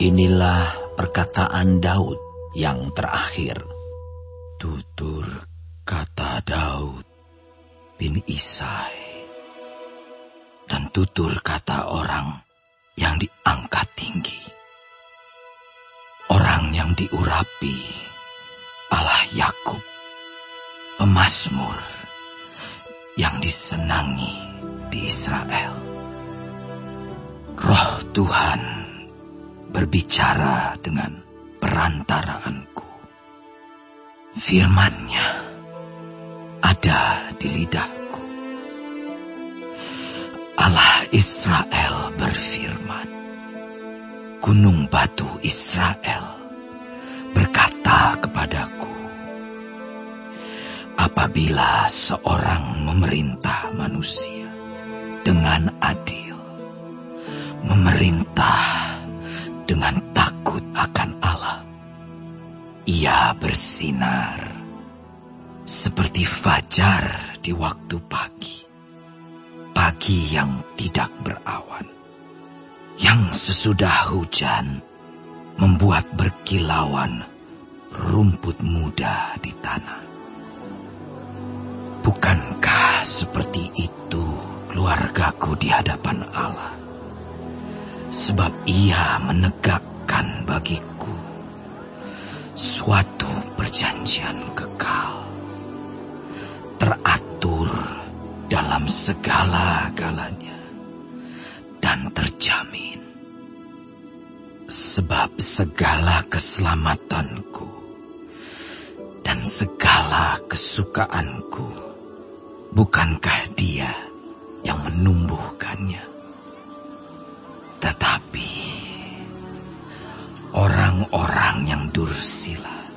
Inilah perkataan Daud yang terakhir. Tutur kata Daud bin Isai, dan tutur kata orang yang diangkat tinggi, orang yang diurapi Allah Yakub, pemazmur yang disenangi di Israel. Roh Tuhan berbicara dengan perantaraanku. Firman-Nya ada di lidahku. Allah Israel berfirman, Gunung batu Israel berkata kepadaku, apabila seorang memerintah manusia dengan adil, memerintah dengan takut akan Allah, ia bersinar seperti fajar di waktu pagi, pagi yang tidak berawan, yang sesudah hujan membuat berkilauan rumput muda di tanah. Bukankah seperti itu keluargaku di hadapan Allah? Sebab ia menegakkan bagiku suatu perjanjian kekal, teratur dalam segala-galanya dan terjamin. Sebab segala keselamatanku dan segala kesukaanku, bukankah Dia yang menumbuhkannya? Tetapi orang-orang yang dursila,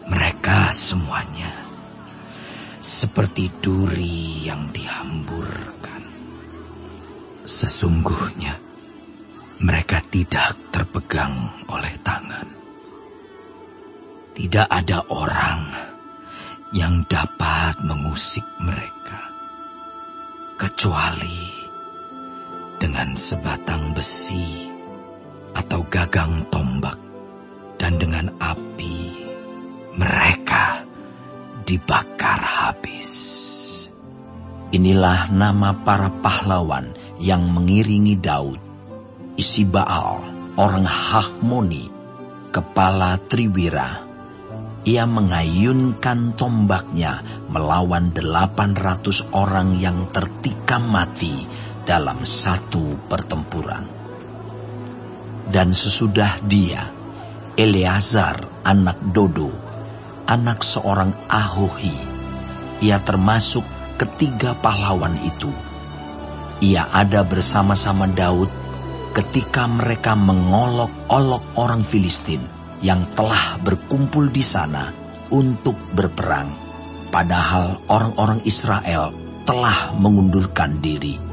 mereka semuanya seperti duri yang dihamburkan. Sesungguhnya mereka tidak terpegang oleh tangan. Tidak ada orang yang dapat mengusik mereka, kecuali dengan sebatang besi atau gagang tombak, dan dengan api mereka dibakar habis. Inilah nama para pahlawan yang mengiringi Daud. Isibaal, orang Hahmoni, kepala Triwira. Ia mengayunkan tombaknya melawan 800 orang yang tertikam mati dalam satu pertempuran. Dan sesudah dia, Eleazar anak Dodo, anak seorang Ahohi, ia termasuk ketiga pahlawan itu. Ia ada bersama-sama Daud ketika mereka mengolok-olok orang Filistin yang telah berkumpul di sana untuk berperang, padahal orang-orang Israel telah mengundurkan diri.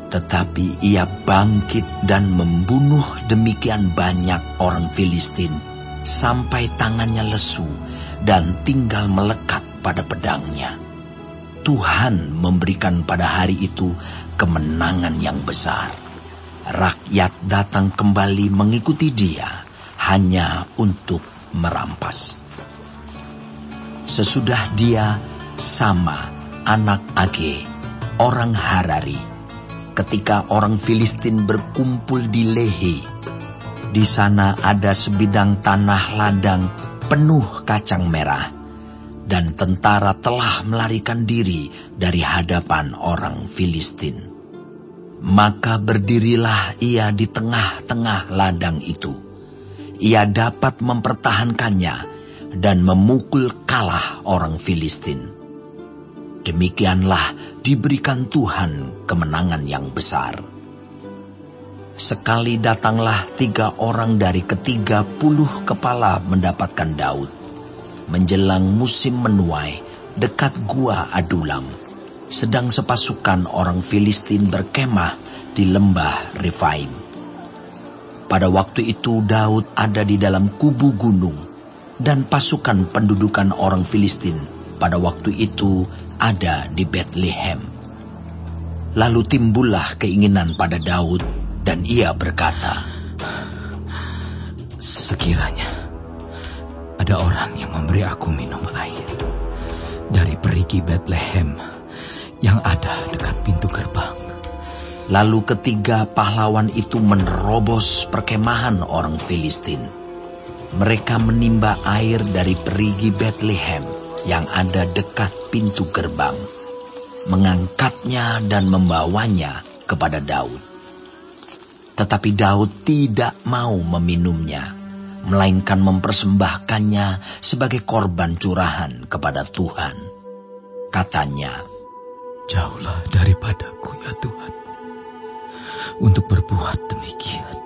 Tetapi ia bangkit dan membunuh demikian banyak orang Filistin sampai tangannya lesu dan tinggal melekat pada pedangnya. Tuhan memberikan pada hari itu kemenangan yang besar. Rakyat datang kembali mengikuti dia hanya untuk merampas. Sesudah dia, Sama anak Age, orang Harari, ketika orang Filistin berkumpul di Lehi. Di sana ada sebidang tanah ladang penuh kacang merah, dan tentara telah melarikan diri dari hadapan orang Filistin. Maka berdirilah ia di tengah-tengah ladang itu. Ia dapat mempertahankannya dan memukul kalah orang Filistin. Demikianlah diberikan Tuhan kemenangan yang besar. Sekali datanglah 3 orang dari ke-30 kepala mendapatkan Daud, menjelang musim menuai dekat gua Adulam, sedang sepasukan orang Filistin berkemah di lembah Refaim. Pada waktu itu Daud ada di dalam kubu gunung, dan pasukan pendudukan orang Filistin pada waktu itu ada di Betlehem. Lalu timbullah keinginan pada Daud, dan ia berkata, Sekiranya ada orang yang memberi aku minum air dari perigi Bethlehem yang ada dekat pintu gerbang. Lalu ketiga pahlawan itu menerobos perkemahan orang Filistin. Mereka menimba air dari perigi Bethlehem yang ada dekat pintu gerbang, mengangkatnya dan membawanya kepada Daud. Tetapi Daud tidak mau meminumnya, melainkan mempersembahkannya sebagai korban curahan kepada Tuhan. Katanya, "Jauhlah daripadaku ya Tuhan, untuk berbuat demikian.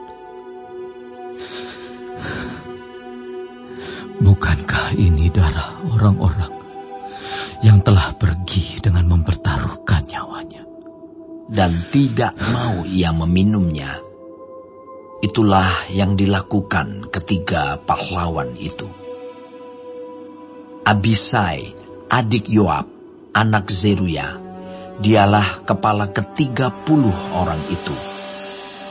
Bukankah ini darah orang-orang yang telah pergi dengan mempertaruhkan nyawanya?" Dan tidak mau ia meminumnya. Itulah yang dilakukan ketiga pahlawan itu. Abisai, adik Yoab, anak Zeruya, dialah kepala ke-30 orang itu.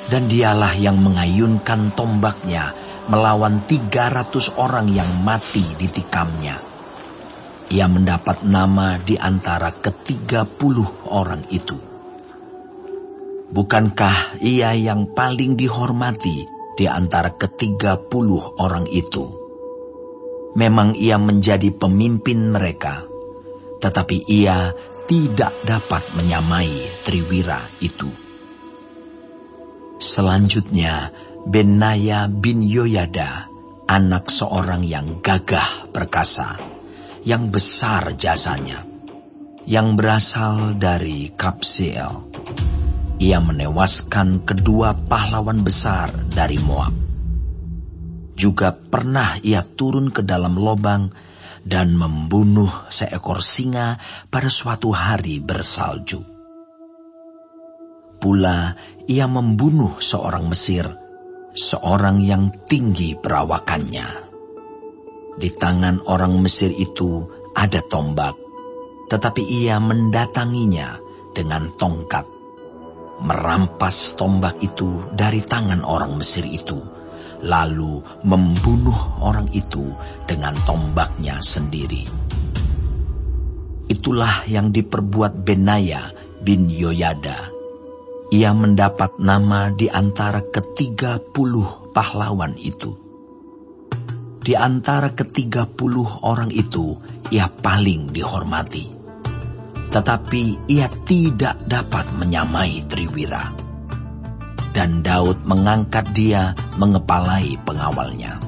Dan dialah yang mengayunkan tombaknya melawan 300 orang yang mati ditikamnya. Ia mendapat nama di antara ke-30 orang itu. Bukankah ia yang paling dihormati di antara ke-30 orang itu? Memang ia menjadi pemimpin mereka, tetapi ia tidak dapat menyamai Triwira itu. Selanjutnya, Benaya bin Yoyada, anak seorang yang gagah perkasa, yang besar jasanya, yang berasal dari Kabseel. Ia menewaskan kedua pahlawan besar dari Moab. Juga pernah ia turun ke dalam lobang dan membunuh seekor singa pada suatu hari bersalju. Pula ia membunuh seorang Mesir, seorang yang tinggi perawakannya. Di tangan orang Mesir itu ada tombak, tetapi ia mendatanginya dengan tongkat, merampas tombak itu dari tangan orang Mesir itu, lalu membunuh orang itu dengan tombaknya sendiri. Itulah yang diperbuat Benaya bin Yoyada. Ia mendapat nama di antara ke-30 pahlawan itu. Di antara ke-30 orang itu, ia paling dihormati. Tetapi ia tidak dapat menyamai Triwira. Dan Daud mengangkat dia mengepalai pengawalnya.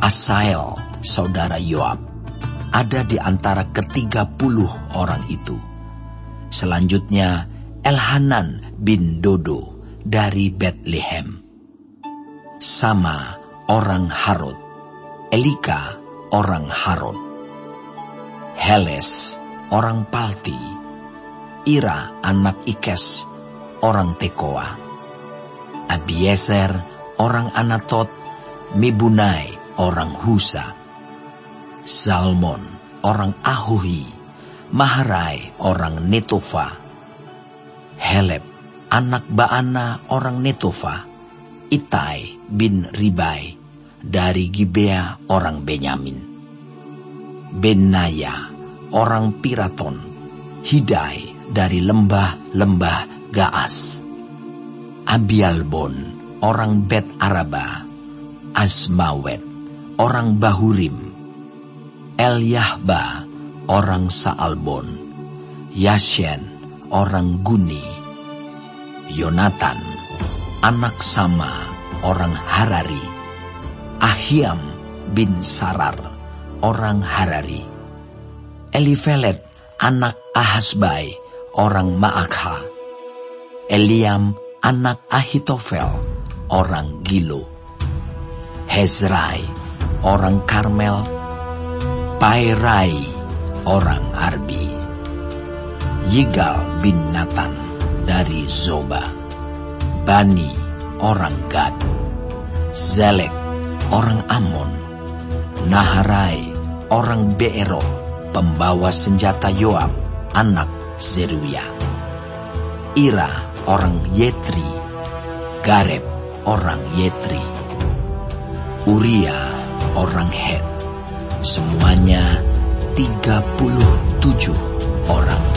Asael, saudara Yoab, ada di antara ke-30 orang itu. Selanjutnya, Elhanan bin Dodo dari Bethlehem. Sama orang Harod. Elika orang Harod. Heles orang Palti. Ira anak Ikes orang Tekoa. Abiezer orang Anatot. Mibunai orang Husa. Salmon orang Ahuhi. Maharai orang Netofa. Heleb anak Baana orang Netofa. Itai bin Ribai dari Gibea orang Benyamin. Benaya orang Piraton. Hidai dari lembah-lembah Gaas. Abialbon orang Bet Araba. Asmawet orang Bahurim. Eliahba orang Saalbon. Yashen orang Guni. Yonatan anak Sama orang Harari. Ahiam bin Sarar orang Harari. Elifelet anak Ahasbai orang Maakha. Eliam anak Ahitofel orang Gilo. Hezrai orang Karmel. Pairai orang Arbi. Yigal bin Natan dari Zoba. Bani orang Gad. Zelek orang Ammon. Naharai orang Beerot, pembawa senjata Yoab, anak Zeruya. Ira orang Yetri. Gareb orang Yetri. Uria orang Het. Semuanya 37 orang.